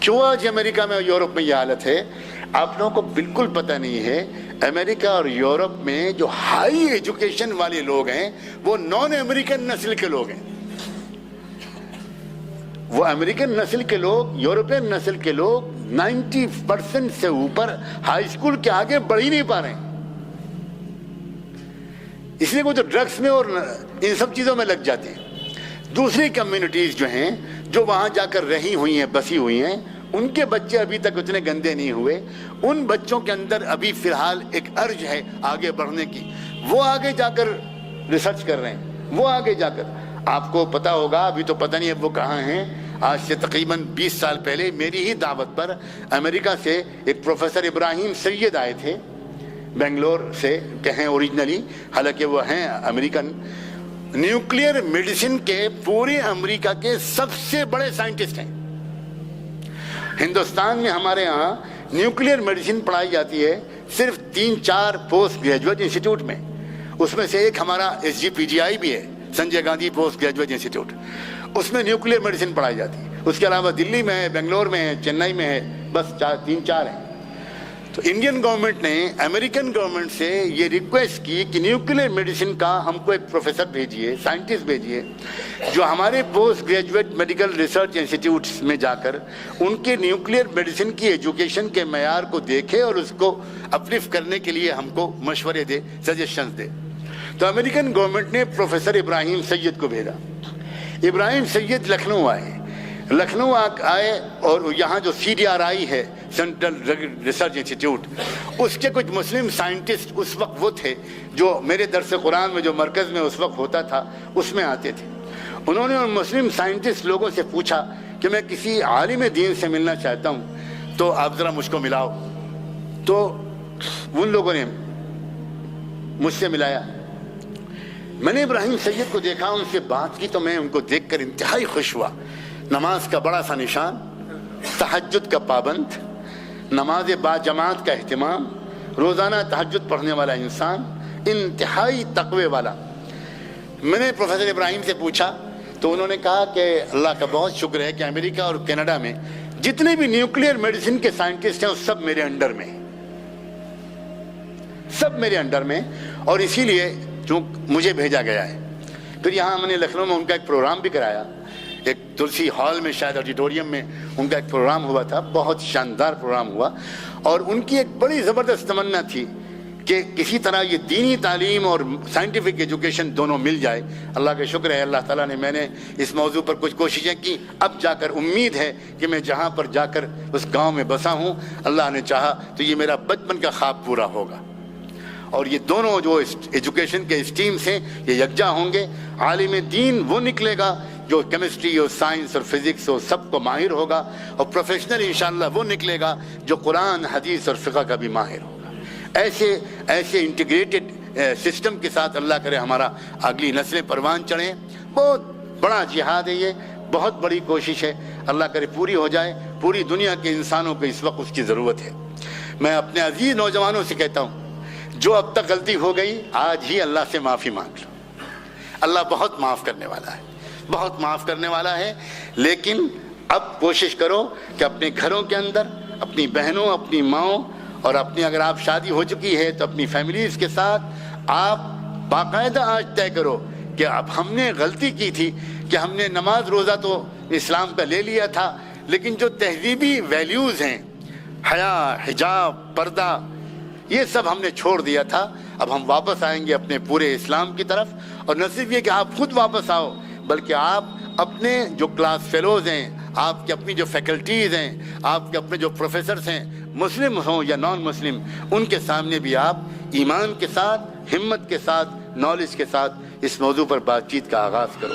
کیوں آج امریکہ میں اور یورپ میں یہ حالت ہے؟ آپ لوگوں کو بالکل پتہ نہیں ہے، امریکہ اور یورپ میں جو ہائی ایجوکیشن والے لوگ ہیں وہ نان امریکن نسل کے لوگ ہیں. وہ امریکن نسل کے لوگ، یورپین نسل کے لوگ 90% سے اوپر ہائی اسکول کے آگے بڑھ ہی نہیں پا رہے ہیں. اس لیے وہ تو ڈرگس میں اور ان سب چیزوں میں لگ جاتے ہیں. دوسری کمیونٹیز جو ہیں جو وہاں جا کر رہی ہوئی ہیں، بسی ہوئی ہیں، ان کے بچے ابھی تک اتنے گندے نہیں ہوئے. ان بچوں کے اندر ابھی فی الحال ایک ارج ہے آگے بڑھنے کی. وہ آگے جا کر ریسرچ کر رہے ہیں، وہ آگے جا کر. آپ کو پتا ہوگا، ابھی تو پتہ نہیں اب وہ کہاں ہیں. آج سے تقریباً 20 سال پہلے میری ہی دعوت پر امریکہ سے ایک پروفیسر ابراہیم سید آئے تھے، بنگلور سے کہیں اوریجنلی، حالانکہ وہ ہیں امریکن. نیوکلیئر میڈیسن کے پورے امریکہ کے سب سے بڑے سائنٹسٹ ہیں. ہندوستان میں ہمارے ہاں نیوکلیئر میڈیسن پڑھائی جاتی ہے صرف 3-4 پوسٹ گریجویٹ انسٹیٹیوٹ میں. اس میں سے ایک ہمارا SGPGI بھی ہے، Sanjay Gandhi post graduate institute. اس میں نیوکلیئر میڈیسن پڑھائی جاتی ہے. اس کے علاوہ دلی میں ہے، بنگلور میں ہے، چنئی میں ہے، بس 3-4 ہیں. تو انڈین گورنمنٹ نے امریکن گورنمنٹ سے یہ ریکویسٹ کی کہ نیوکلیئر میڈیسن کا ہم کو ایک پروفیسر بھیجیے، سائنٹسٹ بھیجیے، جو ہمارے post graduate medical research institutes میں جا کر ان کے نیوکلیئر میڈیسن کی ایجوکیشن کے معیار کو دیکھے اور اس کو اپلفٹ کرنے کے لیے ہم کو مشورے دے، سجیشنز دے. تو امریکن گورنمنٹ نے پروفیسر ابراہیم سید کو بھیجا. ابراہیم سید لکھنؤ آئے. لکھنؤ آئے اور یہاں جو CDRI ہے، سینٹرل ریسرچ انسٹیٹیوٹ، اس کے کچھ مسلم سائنٹسٹ اس وقت وہ تھے جو میرے درس قرآن میں جو مرکز میں اس وقت ہوتا تھا اس میں آتے تھے. انہوں نے ان مسلم سائنٹسٹ لوگوں سے پوچھا کہ میں کسی عالم دین سے ملنا چاہتا ہوں تو آپ ذرا مجھ کو ملاؤ. تو ان لوگوں نے مجھ سے ملایا. میں نے ابراہیم سید کو دیکھا، ان سے بات کی تو میں ان کو دیکھ کر انتہائی خوش ہوا. نماز کا بڑا سا نشان، تہجد کا پابند، نماز با جماعت کا اہتمام، روزانہ تہجد پڑھنے والا انسان، انتہائی تقوی والا. میں نے پروفیسر ابراہیم سے پوچھا تو انہوں نے کہا کہ اللہ کا بہت شکر ہے کہ امریکہ اور کینیڈا میں جتنے بھی نیوکلیئر میڈیسن کے سائنٹسٹ ہیں وہ سب میرے انڈر میں، سب میرے انڈر میں، اور اسی لیے جو مجھے بھیجا گیا ہے. پھر یہاں میں نے لکھنؤ میں ان کا ایک پروگرام بھی کرایا، ایک تلسی ہال میں، شاید آڈیٹوریم میں ان کا ایک پروگرام ہوا تھا. بہت شاندار پروگرام ہوا، اور ان کی ایک بڑی زبردست تمنا تھی کہ کسی طرح یہ دینی تعلیم اور سائنٹیفک ایجوکیشن دونوں مل جائے. اللہ کا شکر ہے، اللہ تعالیٰ نے، میں نے اس موضوع پر کچھ کوششیں کی. اب جا کر امید ہے کہ میں جہاں پر جا کر اس گاؤں میں بسا ہوں، اللہ نے چاہا تو یہ میرا بچپن کا خواب پورا ہوگا. اور یہ دونوں جو ایجوکیشن کے اسٹریمز ہیں یہ یکجا ہوں گے. عالم دین وہ نکلے گا جو کیمسٹری اور سائنس اور فزکس اور سب کو ماہر ہوگا، اور پروفیشنل انشاءاللہ وہ نکلے گا جو قرآن، حدیث اور فقہ کا بھی ماہر ہوگا. ایسے انٹیگریٹڈ سسٹم کے ساتھ اللہ کرے ہمارا اگلی نسلیں پروان چڑھیں. بہت بڑا جہاد ہے یہ، بہت بڑی کوشش ہے. اللہ کرے پوری ہو جائے. پوری دنیا کے انسانوں کو اس وقت اس کی ضرورت ہے. میں اپنے عزیز نوجوانوں سے کہتا ہوں، جو اب تک غلطی ہو گئی آج ہی اللہ سے معافی مانگ لو. اللہ بہت معاف کرنے والا ہے، بہت معاف کرنے والا ہے. لیکن اب کوشش کرو کہ اپنے گھروں کے اندر اپنی بہنوں، اپنی ماؤں، اور اپنی اگر آپ شادی ہو چکی ہے تو اپنی فیملیز کے ساتھ آپ باقاعدہ آج طے کرو کہ اب ہم نے غلطی کی تھی کہ ہم نے نماز روزہ تو اسلام کا لے لیا تھا، لیکن جو تہذیبی ویلیوز ہیں، حیا، حجاب، پردہ، یہ سب ہم نے چھوڑ دیا تھا. اب ہم واپس آئیں گے اپنے پورے اسلام کی طرف. اور نہ صرف یہ کہ آپ خود واپس آؤ، بلکہ آپ اپنے جو کلاس فیلوز ہیں، آپ کے اپنی جو فیکلٹیز ہیں، آپ کے اپنے جو پروفیسرز ہیں، مسلم ہوں یا نان مسلم، ان کے سامنے بھی آپ ایمان کے ساتھ، ہمت کے ساتھ، نالج کے ساتھ اس موضوع پر بات چیت کا آغاز کرو.